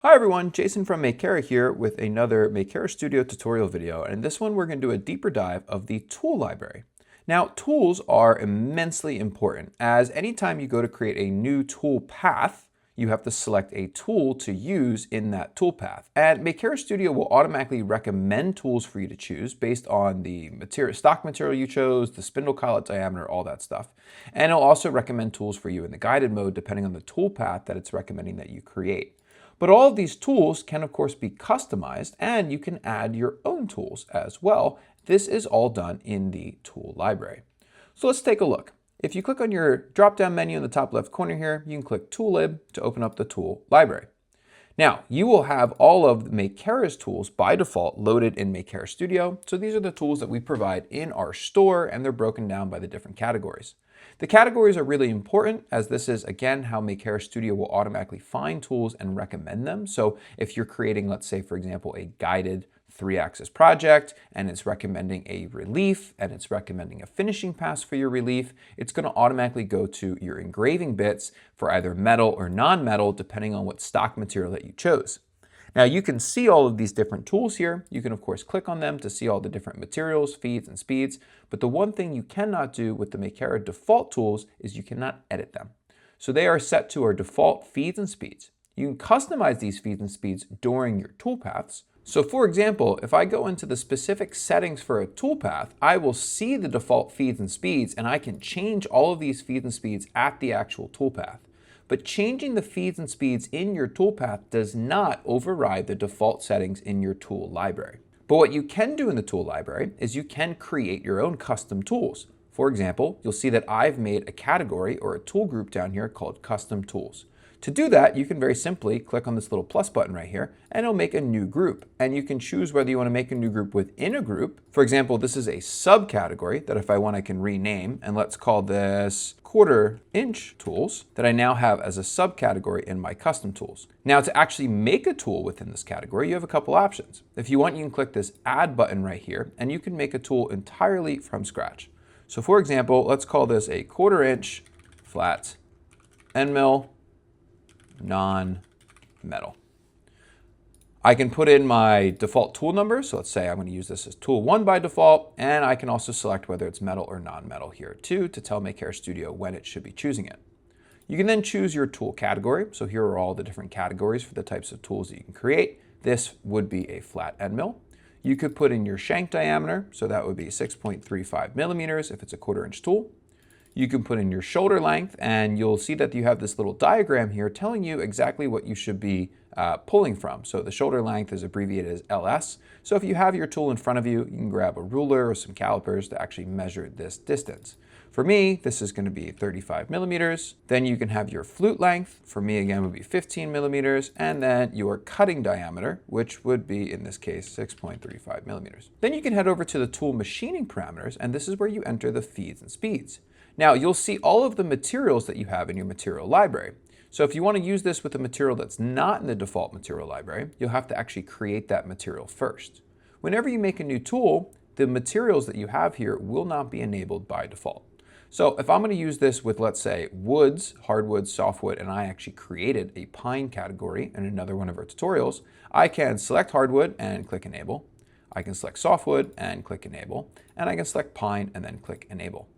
Hi everyone, Jason from Makera here with another Makera Studio tutorial video, and in this one we're going to do a deeper dive of the tool library. Now, tools are immensely important, as anytime you go to create a new tool path, you have to select a tool to use in that tool path. And Makera Studio will automatically recommend tools for you to choose based on the stock material you chose, the spindle collet diameter, all that stuff. And it'll also recommend tools for you in the guided mode depending on the tool path that it's recommending that you create. But all of these tools can of course be customized, and you can add your own tools as well. This is all done in the tool library. So let's take a look. If you click on your drop-down menu in the top left corner here, you can click Tool Lib to open up the tool library. Now, you will have all of Makera's tools by default loaded in Makera Studio. So these are the tools that we provide in our store, and they're broken down by the different categories. The categories are really important, as this is, again, how Makera Studio will automatically find tools and recommend them. So if you're creating, let's say, for example, a guided 3-axis project, and it's recommending a relief, and it's recommending a finishing pass for your relief, it's going to automatically go to your engraving bits for either metal or non-metal, depending on what stock material that you chose. Now you can see all of these different tools here. You can of course click on them to see all the different materials, feeds, and speeds, but the one thing you cannot do with the Makera default tools is you cannot edit them. So they are set to our default feeds and speeds. You can customize these feeds and speeds during your toolpaths. So for example, if I go into the specific settings for a toolpath, I will see the default feeds and speeds, and I can change all of these feeds and speeds at the actual toolpath. But changing the feeds and speeds in your toolpath does not override the default settings in your tool library. But what you can do in the tool library is you can create your own custom tools. For example, you'll see that I've made a category or a tool group down here called Custom Tools. To do that, you can very simply click on this little plus button right here, and it'll make a new group. And you can choose whether you want to make a new group within a group. For example, this is a subcategory that if I want, I can rename, and let's call this 1/4 inch tools that I now have as a subcategory in my custom tools. Now to actually make a tool within this category, you have a couple options. If you want, you can click this add button right here, and you can make a tool entirely from scratch. So for example, let's call this a 1/4 inch flat end mill non-metal. I can put in my default tool number. So let's say I'm going to use this as tool 1 by default, and I can also select whether it's metal or non-metal here too to tell Makera Studio when it should be choosing it. You can then choose your tool category. So here are all the different categories for the types of tools that you can create. This would be a flat end mill. You could put in your shank diameter. So that would be 6.35 millimeters if it's a 1/4 inch tool. You can put in your shoulder length, and you'll see that you have this little diagram here telling you exactly what you should be pulling from. So the shoulder length is abbreviated as LS. So if you have your tool in front of you, you can grab a ruler or some calipers to actually measure this distance. For me, this is going to be 35 millimeters. Then you can have your flute length. For me, again, would be 15 millimeters. And then your cutting diameter, which would be, in this case, 6.35 millimeters. Then you can head over to the tool machining parameters, and this is where you enter the feeds and speeds. Now, you'll see all of the materials that you have in your material library. So if you want to use this with a material that's not in the default material library, you'll have to actually create that material first. Whenever you make a new tool, the materials that you have here will not be enabled by default. So if I'm going to use this with, let's say, woods, hardwood, softwood, and I actually created a pine category in another one of our tutorials, I can select hardwood and click enable. I can select softwood and click enable, and I can select pine and then click enable.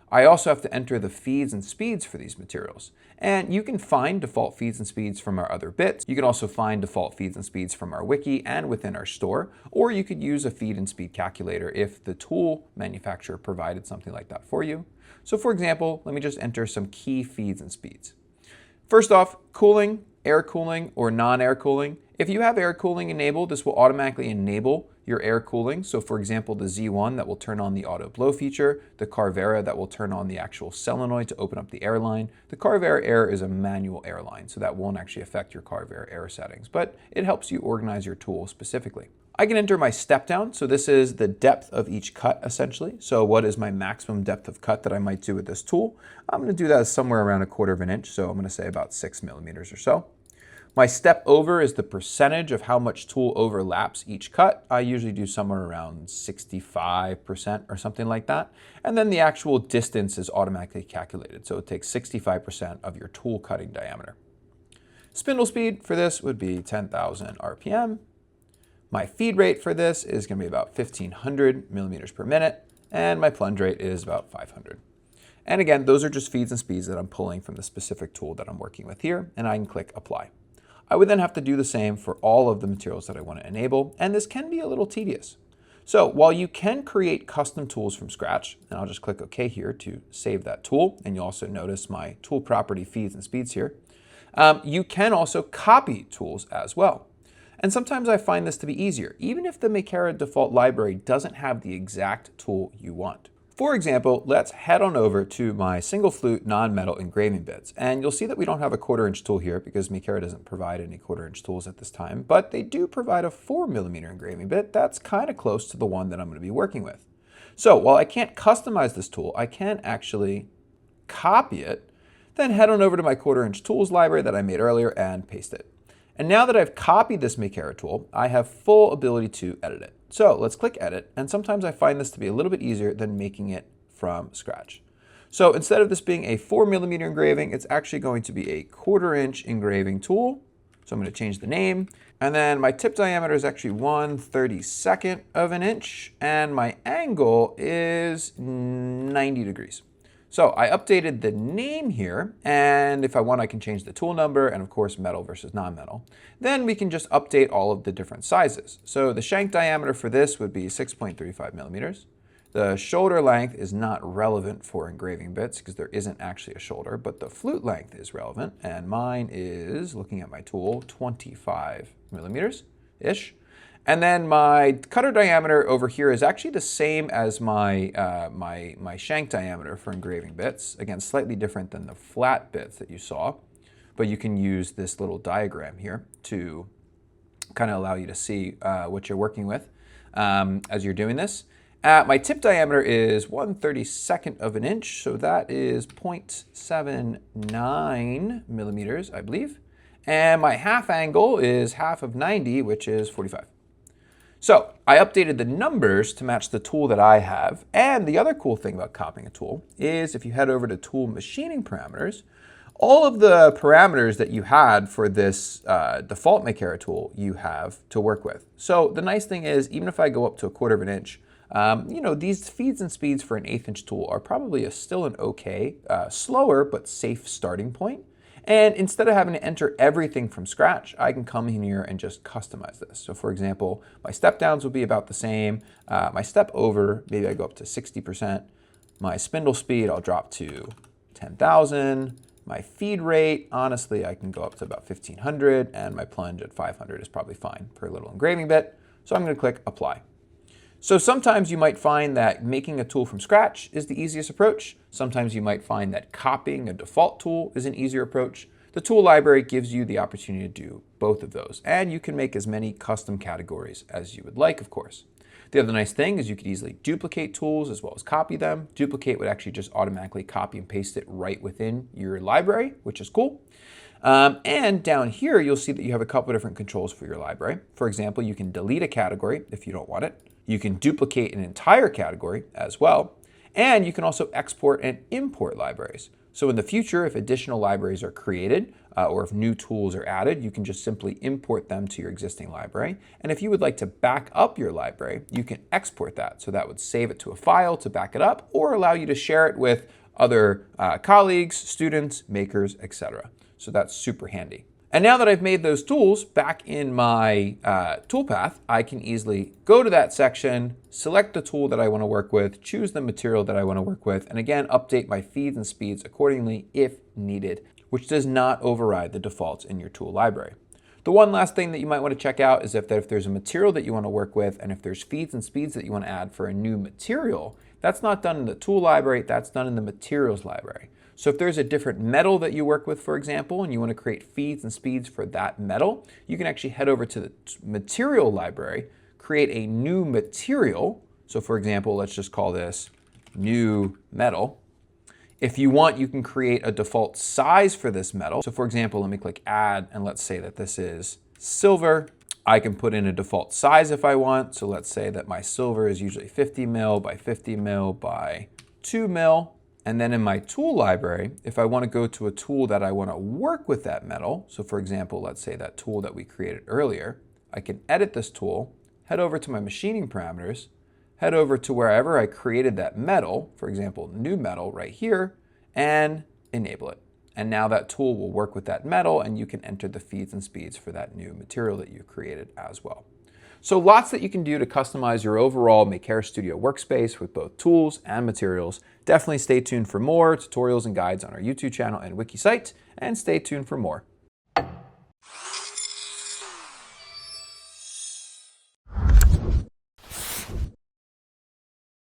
I also have to enter the feeds and speeds for these materials. And you can find default feeds and speeds from our other bits. You can also find default feeds and speeds from our wiki and within our store, or you could use a feed and speed calculator if the tool manufacturer provided something like that for you. So for example, let me just enter some key feeds and speeds. First off, cooling, air cooling, or non-air cooling. If you have air cooling enabled, this will automatically enable your air cooling. So for example, the Z1 that will turn on the auto blow feature, the Carvera that will turn on the actual solenoid to open up the airline. The Carvera Air is a manual airline, so that won't actually affect your Carvera Air settings, but it helps you organize your tool specifically. I can enter my step down. So this is the depth of each cut essentially. So what is my maximum depth of cut that I might do with this tool? I'm going to do that somewhere around 1/4 inch. So I'm going to say about 6 millimeters or so. My step over is the percentage of how much tool overlaps each cut. I usually do somewhere around 65% or something like that. And then the actual distance is automatically calculated. So it takes 65% of your tool cutting diameter. Spindle speed for this would be 10,000 RPM. My feed rate for this is going to be about 1,500 millimeters per minute, and my plunge rate is about 500. And again, those are just feeds and speeds that I'm pulling from the specific tool that I'm working with here, and I can click apply. I would then have to do the same for all of the materials that I want to enable, and this can be a little tedious. So while you can create custom tools from scratch, and I'll just click OK here to save that tool, and you'll also notice my tool property feeds and speeds here, you can also copy tools as well. And sometimes I find this to be easier, even if the Makera default library doesn't have the exact tool you want. For example, let's head on over to my single flute non-metal engraving bits. And you'll see that we don't have a 1/4" tool here because Makera doesn't provide any 1/4" tools at this time, but they do provide a 4mm engraving bit that's kind of close to the one that I'm going to be working with. So while I can't customize this tool, I can actually copy it, then head on over to my 1/4" tools library that I made earlier and paste it. And now that I've copied this Makera tool, I have full ability to edit it. So let's click edit, and sometimes I find this to be a little bit easier than making it from scratch. So instead of this being a 4mm engraving, it's actually going to be a 1/4" engraving tool. So I'm going to change the name. And then my tip diameter is actually 1/32 of an inch, and my angle is 90 degrees. So I updated the name here, and if I want, I can change the tool number and of course metal versus non-metal. Then we can just update all of the different sizes. So the shank diameter for this would be 6.35 millimeters. The shoulder length is not relevant for engraving bits because there isn't actually a shoulder, but the flute length is relevant, and mine is, looking at my tool, 25 millimeters-ish. And then my cutter diameter over here is actually the same as my shank diameter for engraving bits. Again, slightly different than the flat bits that you saw, but you can use this little diagram here to kind of allow you to see what you're working with as you're doing this. My tip diameter is 1/32 of an inch, so that is 0.79 millimeters, I believe. And my half angle is half of 90, which is 45. So I updated the numbers to match the tool that I have. And the other cool thing about copying a tool is if you head over to tool machining parameters, all of the parameters that you had for this default Makera tool you have to work with. So the nice thing is, even if I go up to a 1/4 inch, these feeds and speeds for an 1/8 inch tool are probably still an okay, slower but safe starting point. And instead of having to enter everything from scratch, I can come in here and just customize this. So for example, my step downs will be about the same. My step over, maybe I go up to 60%. My spindle speed, I'll drop to 10,000. My feed rate, honestly, I can go up to about 1,500, and my plunge at 500 is probably fine per little engraving bit. So I'm going to click apply. So sometimes you might find that making a tool from scratch is the easiest approach. Sometimes you might find that copying a default tool is an easier approach. The tool library gives you the opportunity to do both of those, and you can make as many custom categories as you would like, of course. The other nice thing is you could easily duplicate tools as well as copy them. Duplicate would actually just automatically copy and paste it right within your library, which is cool. And down here, you'll see that you have a couple of different controls for your library. For example, you can delete a category if you don't want it. You can duplicate an entire category as well. And you can also export and import libraries. So in the future, if additional libraries are created or if new tools are added, you can just simply import them to your existing library. And if you would like to back up your library, you can export that. So that would save it to a file to back it up or allow you to share it with other colleagues, students, makers, etc. So that's super handy. And now that I've made those tools back in my toolpath, I can easily go to that section, select the tool that I want to work with, choose the material that I want to work with, and again, update my feeds and speeds accordingly if needed, which does not override the defaults in your tool library. The one last thing that you might want to check out is if there's a material that you want to work with, and if there's feeds and speeds that you want to add for a new material, that's not done in the tool library, that's done in the materials library. So if there's a different metal that you work with, for example, and you want to create feeds and speeds for that metal, you can actually head over to the material library, create a new material. So for example, let's just call this new metal. If you want, you can create a default size for this metal. So for example, let me click add, and let's say that this is silver. I can put in a default size if I want. So let's say that my silver is usually 50 mil by 50 mil by 2 mil. And then in my tool library, if I want to go to a tool that I want to work with that metal, so for example, let's say that tool that we created earlier, I can edit this tool, head over to my machining parameters, head over to wherever I created that metal, for example, new metal right here, and enable it. And now that tool will work with that metal, and you can enter the feeds and speeds for that new material that you created as well. So lots that you can do to customize your overall Makera Studio workspace with both tools and materials. Definitely stay tuned for more tutorials and guides on our YouTube channel and Wiki site, and stay tuned for more.